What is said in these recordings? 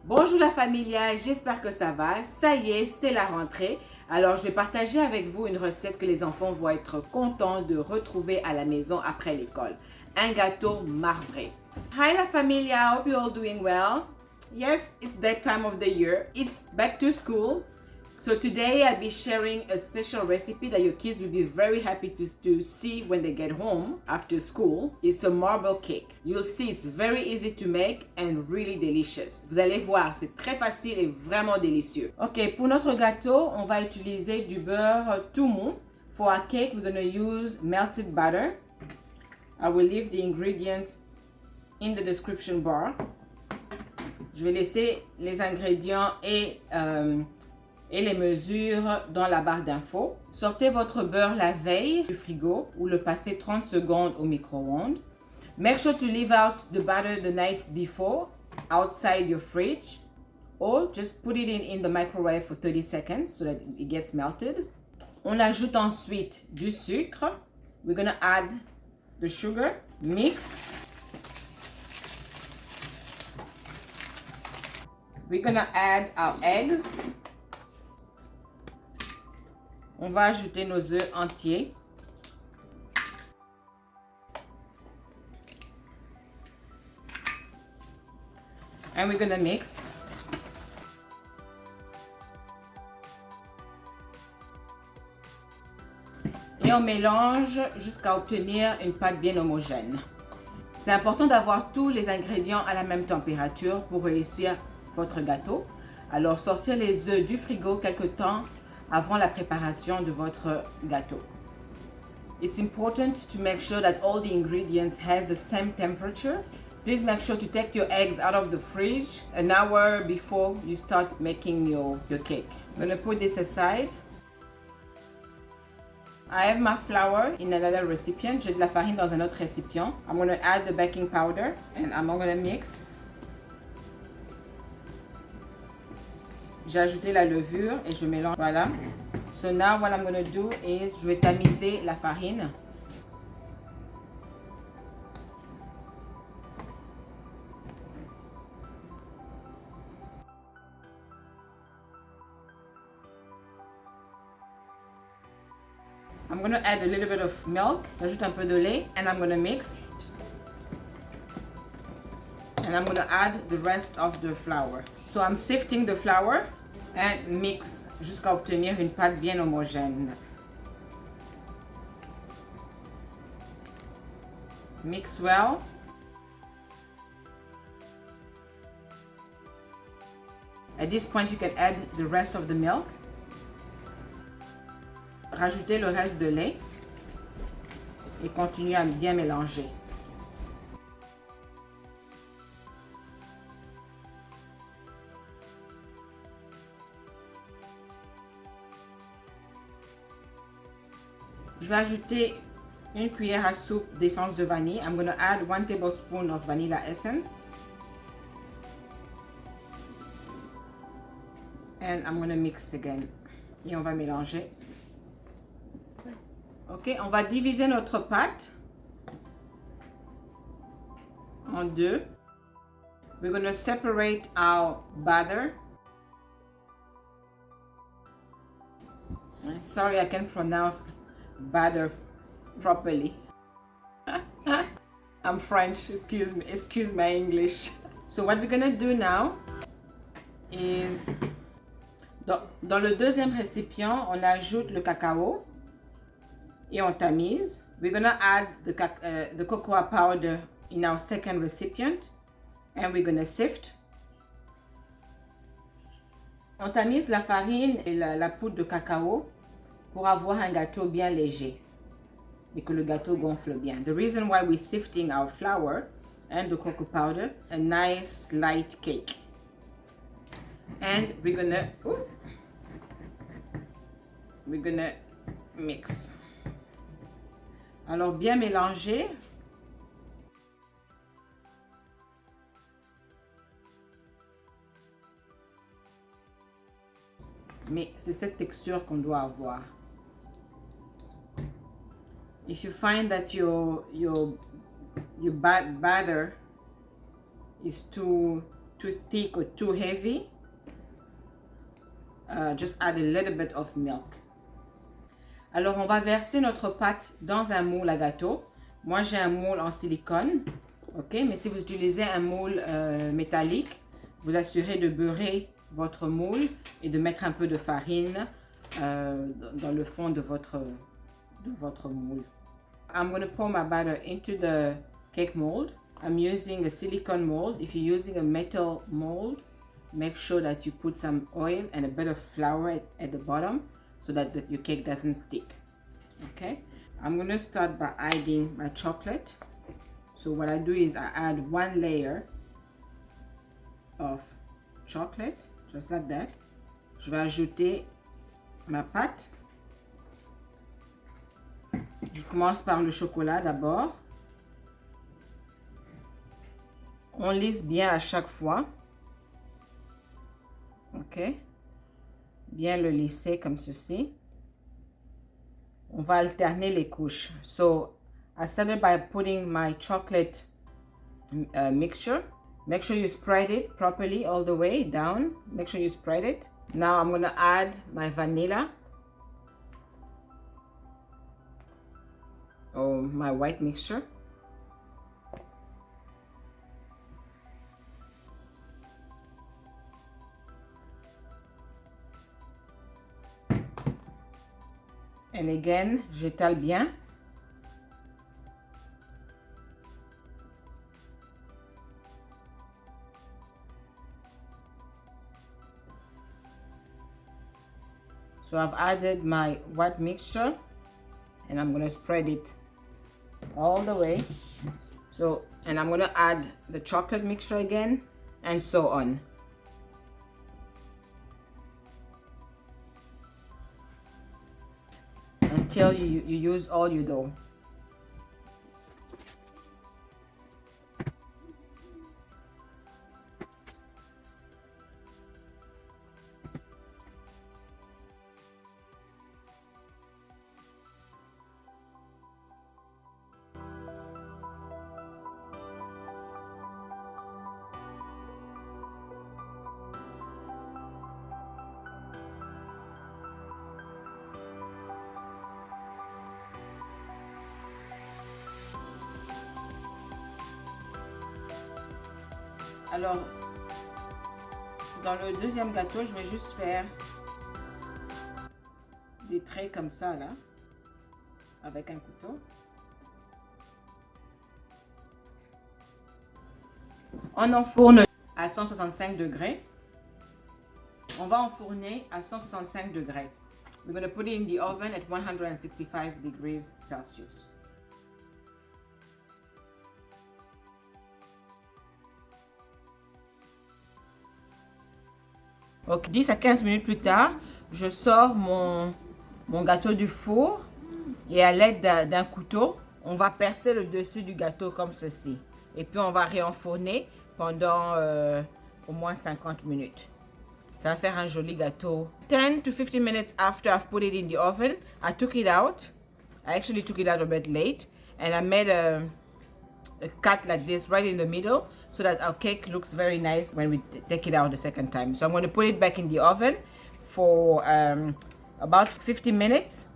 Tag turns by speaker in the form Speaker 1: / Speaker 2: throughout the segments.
Speaker 1: Bonjour la familia, j'espère que ça va. Ça y est, c'est la rentrée. Alors, je vais partager avec vous une recette que les enfants vont être contents de retrouver à la maison après l'école. Un gâteau marbré. Hi la familia, hope you're all doing well. Yes, it's that time of the year. It's back to school. So today I'll be sharing a special recipe that your kids will be very happy to see when they get home after school. It's a marble cake. You'll see it's very easy to make and really delicious. Vous allez voir, c'est très facile et vraiment délicieux. Ok, pour notre gâteau, on va utiliser du beurre tout mou. For our cake, we're going to use melted butter. I will leave the ingredients in the description bar. Je vais laisser les ingrédients et les mesures dans la barre d'infos. Sortez votre beurre la veille du frigo ou le passez 30 secondes au micro-ondes. Make sure to leave out the butter the night before outside your fridge or just put it in the microwave for 30 seconds so that it gets melted. On ajoute ensuite du sucre. We're going to add the sugar. Mix. We're going to add our eggs. On va ajouter nos œufs entiers. And we're gonna mix. Et on mélange jusqu'à obtenir une pâte bien homogène. C'est important d'avoir tous les ingrédients à la même température pour réussir votre gâteau. Alors sortir les œufs du frigo quelque temps avant la préparation de votre gâteau. It's important to make sure that all the ingredients has the same temperature. Please make sure to take your eggs out of the fridge an hour before you start making your cake. I'm going to put this aside. I have my flour in another recipient. J'ai de la farine dans un autre récipient. I'm going to add the baking powder and I'm going to mix. J'ai ajouté la levure et je mélange. Voilà. So now what I'm going to do is, je vais tamiser la farine. I'm going to add a little bit of milk. J'ajoute un peu de lait and I'm going to mix. And I'm going to add the rest of the flour. So I'm sifting the flour and mix jusqu'à obtenir une pâte bien homogène. Mix well. At this point, you can add the rest of the milk. Rajoutez le reste de lait et continuez à bien mélanger. Je vais ajouter une cuillère à soupe d'essence de vanille. I'm going to add 1 tablespoon of vanilla essence. And I'm going to mix again. Et on va mélanger. Ok, on va diviser notre pâte en deux. We're going to separate our batter. Sorry, I can't pronounce batter properly. I'm French, excuse me, excuse my English. So what we're gonna do now is, dans le deuxième récipient, on ajoute le cacao et on tamise. We're gonna add the cocoa powder in our second recipient and we're gonna sift. On tamise la farine et la poudre de cacao pour avoir un gâteau bien léger et que le gâteau gonfle bien. The reason why we're sifting our flour and the cocoa powder, a nice light cake. And we're gonna mix. Alors bien mélanger. Mais c'est cette texture qu'on doit avoir. If you find that your batter is too too thick or too heavy, just add a little bit of milk. Alors, on va verser notre pâte dans un moule à gâteau. Moi, j'ai un moule en silicone, ok? Mais si vous utilisez un moule métallique, vous assurez de beurrer votre moule et de mettre un peu de farine dans le fond de votre moule. I'm going to pour my batter into the cake mold. I'm using a silicone mold. If you're using a metal mold, make sure that you put some oil and a bit of flour at the bottom so that your cake doesn't stick. Okay, I'm going to start by adding my chocolate. So what I do is I add one layer of chocolate, just like that. Je vais ajouter ma pâte. Je commence par le chocolat d'abord. On lisse bien à chaque fois. Ok. Bien le lisser comme ceci. On va alterner les couches. So, I started by putting my chocolate mixture. Make sure you spread it properly all the way down. Make sure you spread it. Now I'm going to add my vanilla. Or my white mixture. And again, j'étale bien. So I've added my white mixture and I'm going to spread it all the way. So, and I'm going to add the chocolate mixture again and so on. Until you use all your dough. Alors, dans le deuxième gâteau, je vais juste faire des traits comme ça, là, avec un couteau. On enfourne à 165 degrés. On va enfourner à 165 degrés. We're going to put it in the oven at 165 degrees Celsius. Ok, 10 à 15 minutes plus tard, je sors mon gâteau du four et à l'aide d'un couteau, on va percer le dessus du gâteau comme ceci. Et puis on va réenfourner pendant au moins 50 minutes. Ça va faire un joli gâteau. 10 to 15 minutes after I've put it in the oven, I took it out. I actually took it out a bit late and I made a cut like this right in the middle so that our cake looks very nice when we take it out the second time. So I'm going to put it back in the oven for about 50 minutes.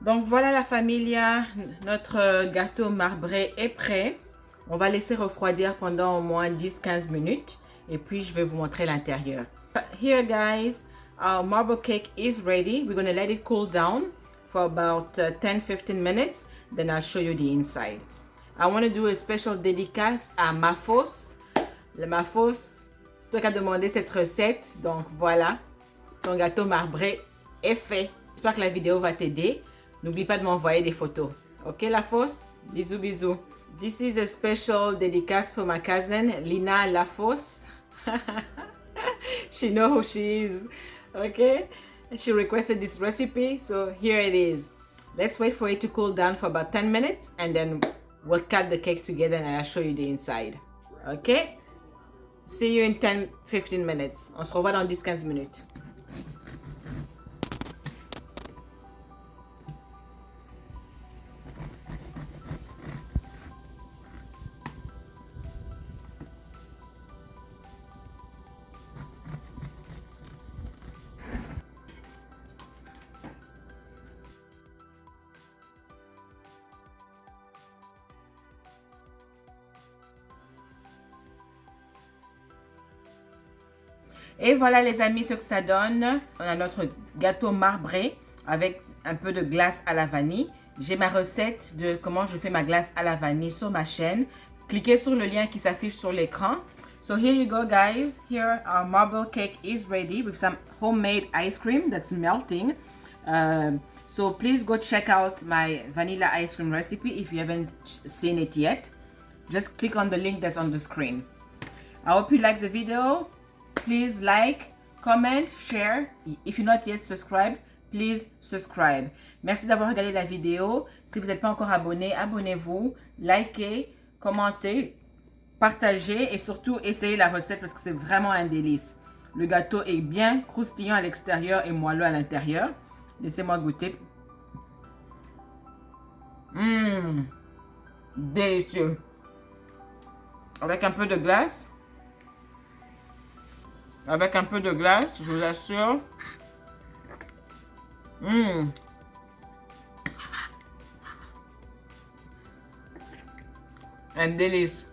Speaker 1: Donc voilà la familia, notre gâteau marbré est prêt. On va laisser refroidir pendant au moins 10-15 minutes et puis je vais vous montrer l'intérieur. Here guys, our marble cake is ready. We're going to let it cool down for about 10-15 minutes. Then I'll show you the inside. I want to do a special dédicace à Mafos. Le Mafos, c'est toi qui as demandé cette recette. Donc voilà, ton gâteau marbré est fait. J'espère que la vidéo va t'aider. N'oublie pas de m'envoyer des photos. Ok la Fosse? Bisous bisous. This is a special dédicace for my cousin, Lina Lafosse. She knows who she is, okay? She requested this recipe, so here it is. Let's wait for it to cool down for about 10 minutes and then we'll cut the cake together and I'll show you the inside, okay? See you in 10-15 minutes. On se revoit dans 10-15 minutes. Et voilà les amis ce que ça donne. On a notre gâteau marbré avec un peu de glace à la vanille. J'ai ma recette de comment je fais ma glace à la vanille sur ma chaîne. Cliquez sur le lien qui s'affiche sur l'écran. So here you go guys. Here our marble cake is ready with some homemade ice cream that's melting. So please go check out my vanilla ice cream recipe if you haven't seen it yet. Just click on the link that's on the screen. I hope you like the video. Please like, comment, share. If you're not yet subscribed, please subscribe. Merci d'avoir regardé la vidéo. Si vous n'êtes pas encore abonné, abonnez-vous, likez, commentez, partagez et surtout essayez la recette parce que c'est vraiment un délice. Le gâteau est bien croustillant à l'extérieur et moelleux à l'intérieur. Laissez-moi goûter. Délicieux. Avec un peu de glace. Avec un peu de glace, je vous assure. Un délice.